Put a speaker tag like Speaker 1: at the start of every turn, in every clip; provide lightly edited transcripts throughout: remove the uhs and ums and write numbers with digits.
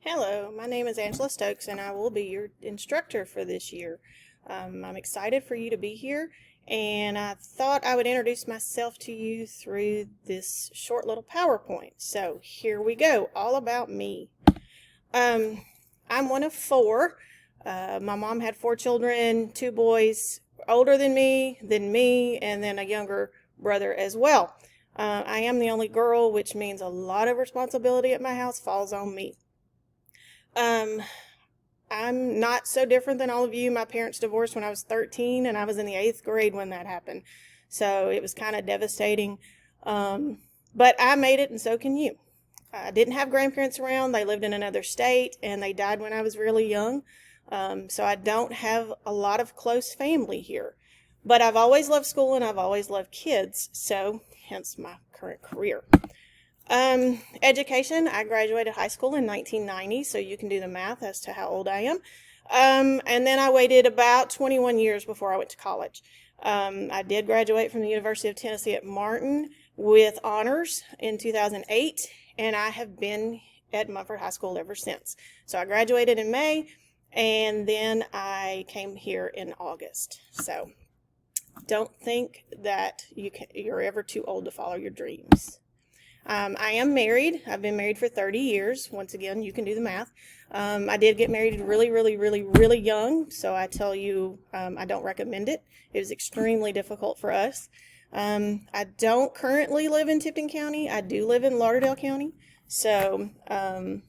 Speaker 1: Hello, my name is Angela Stokes and I will be your instructor for this year. I'm excited for you to be here and I thought I would introduce myself to you through this short little PowerPoint. So here we go, all about me. I'm one of four. My mom had four children, two boys older than me, and then a younger brother as well. I am the only girl, which means a lot of responsibility at my house falls on me. Um, I'm not so different than all of you. My parents divorced when I was 13, and I was in the 8th grade when that happened. So it was kind of devastating. But I made it, and so can you. I didn't have grandparents around. They lived in another state, and they died when I was really young. So I don't have a lot of close family here. But I've always loved school, and I've always loved kids. So hence my current career. Education, I graduated high school in 1990, so you can do the math as to how old I am. And then I waited about 21 years before I went to college. I did graduate from the University of Tennessee at Martin with honors in 2008, and I have been at Munford High School ever since. So I graduated in May, and then I came here in August. So don't think that you're ever too old to follow your dreams. I am married. I've been married for 30 years. Once again, you can do the math. I did get married really young, so I tell you, I don't recommend it. It was extremely difficult for us. I don't currently live in Tipton County. I do live in Lauderdale County, so, I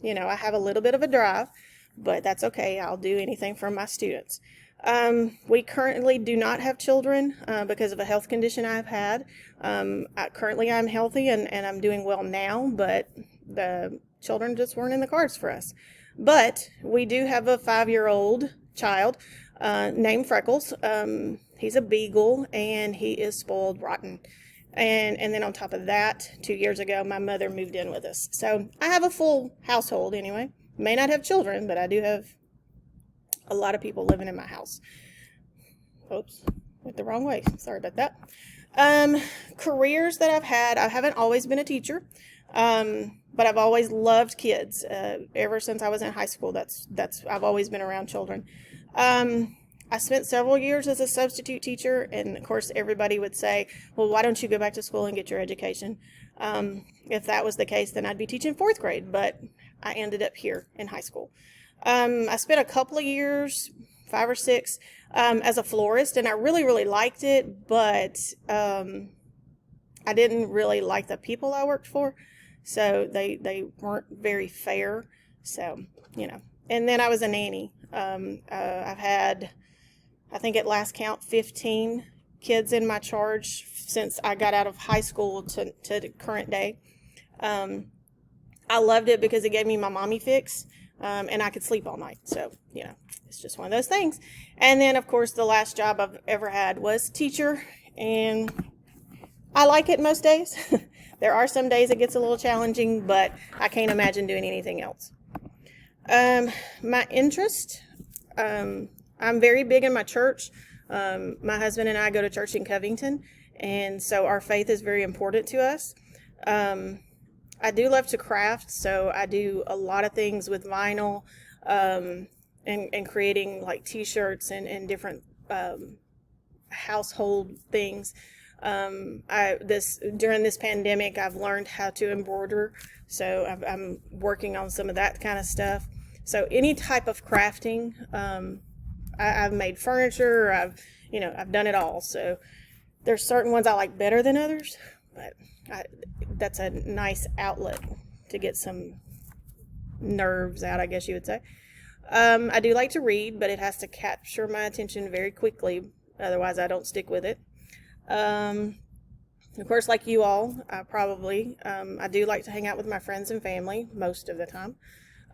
Speaker 1: have a little bit of a drive, but that's okay. I'll do anything for my students. We currently do not have children because of a health condition I've had. Currently I'm healthy and I'm doing well now, but the children just weren't in the cards for us. But we do have a 5-year-old child named Freckles. He's a beagle and he is spoiled rotten. And then on top of that, 2 years ago, my mother moved in with us. So I have a full household anyway. May not have children, but I do have a lot of people living in my house. Oops, went the wrong way. Sorry about that. Careers that I've had, I haven't always been a teacher, but I've always loved kids. Ever since I was in high school, I've always been around children. I spent several years as a substitute teacher, and of course everybody would say, well, why don't you go back to school and get your education? If that was the case, then I'd be teaching 4th grade, but I ended up here in high school. I spent a couple of years, 5 or 6, as a florist, and I really liked it, but I didn't really like the people I worked for, so they weren't very fair, so, And then I was a nanny. I've had, I think at last count, 15 kids in my charge since I got out of high school to the current day. I loved it because it gave me my mommy fix. And I could sleep all night. So, it's just one of those things. And then, of course, the last job I've ever had was teacher. And I like it most days. There are some days it gets a little challenging, but I can't imagine doing anything else. My interest, I'm very big in my church. My husband and I go to church in Covington. And so our faith is very important to us. I do love to craft, so I do a lot of things with vinyl and creating like t-shirts and different household things. During this pandemic, I've learned how to embroider, so I'm working on some of that kind of stuff. So any type of crafting, I've made furniture, I've done it all. So there's certain ones I like better than others, but that's a nice outlet to get some nerves out, I guess you would say. I do like to read, but it has to capture my attention very quickly. Otherwise, I don't stick with it. Of course, like you all, I do like to hang out with my friends and family most of the time.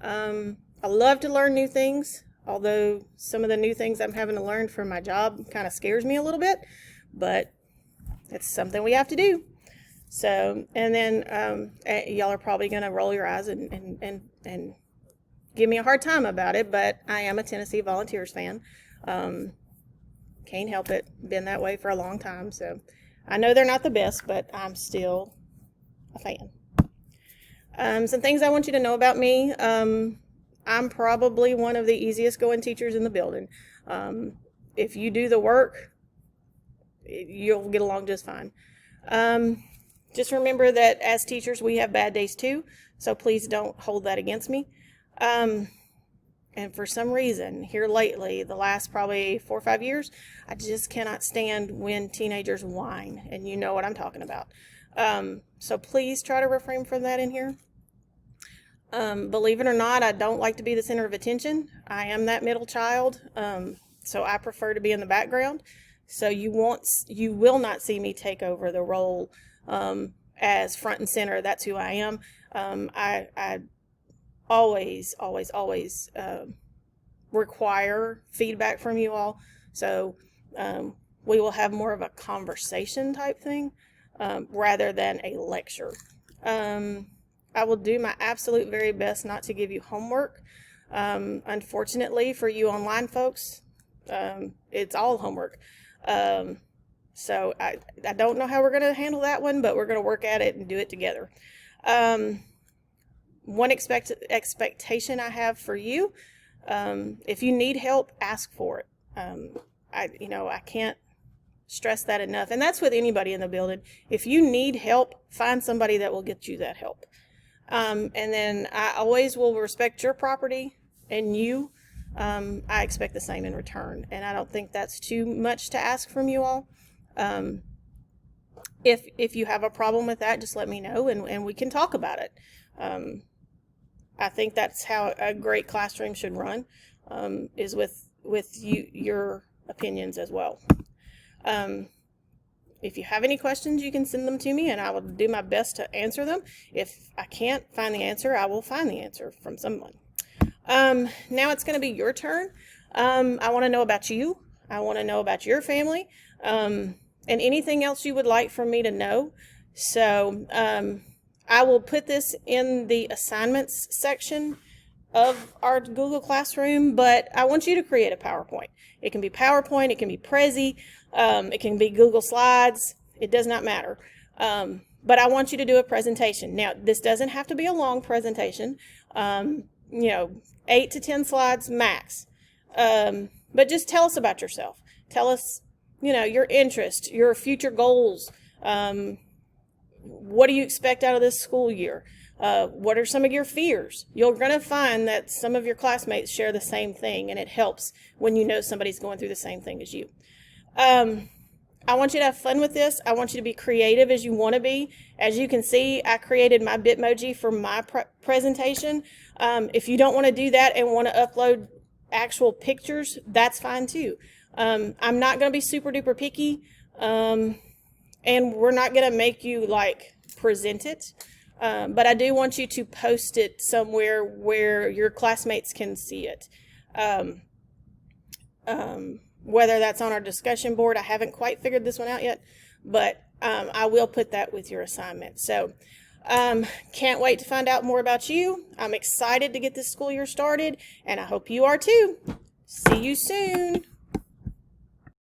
Speaker 1: I love to learn new things, although some of the new things I'm having to learn from my job kind of scares me a little bit, but it's something we have to do. So, and then y'all are probably going to roll your eyes and give me a hard time about it, but I am a Tennessee Volunteers fan. Can't help it. Been that way for a long time. So I know they're not the best, but I'm still a fan. Some things I want you to know about me. I'm probably one of the easiest going teachers in the building. If you do the work, you'll get along just fine. Just remember that as teachers, we have bad days too, so please don't hold that against me. And for some reason, here lately, the last probably 4 or 5 years, I just cannot stand when teenagers whine, and you know what I'm talking about. So please try to refrain from that in here. Believe it or not, I don't like to be the center of attention. I am that middle child, so I prefer to be in the background. So you will not see me take over the role as front and center. That's who I am. I always require feedback from you all. So we will have more of a conversation type thing rather than a lecture. I will do my absolute very best not to give you homework. Unfortunately for you online folks, it's all homework. So I don't know how we're going to handle that one, but we're going to work at it and do it together. One expectation I have for you, if you need help, ask for it. I can't stress that enough. And that's with anybody in the building. If you need help, find somebody that will get you that help. And then I always will respect your property, and you, I expect the same in return. And I don't think that's too much to ask from you all. If you have a problem with that, just let me know and we can talk about it. I think that's how a great classroom should run, is with your opinions as well. If you have any questions, you can send them to me and I will do my best to answer them. If I can't find the answer, I will find the answer from someone. Now it's going to be your turn. I want to know about you. I want to know about your family, and anything else you would like for me to know. So I will put this in the assignments section of our Google Classroom, but I want you to create a PowerPoint. It can be PowerPoint, it can be Prezi, it can be Google Slides, it does not matter. But I want you to do a presentation. Now, this doesn't have to be a long presentation, 8 to 10 slides max. But just tell us about yourself. Tell us, your interest, your future goals. What do you expect out of this school year? What are some of your fears? You're going to find that some of your classmates share the same thing, and it helps when you know somebody's going through the same thing as you. I want you to have fun with this. I want you to be creative as you want to be. As you can see, I created my Bitmoji for my presentation. If you don't want to do that and want to upload actual pictures, that's fine too. I'm not going to be super duper picky, and we're not going to make you present it. But I do want you to post it somewhere where your classmates can see it. Whether that's on our discussion board, I haven't quite figured this one out yet, but I will put that with your assignment. So can't wait to find out more about you. I'm excited to get this school year started, and I hope you are too. See you soon.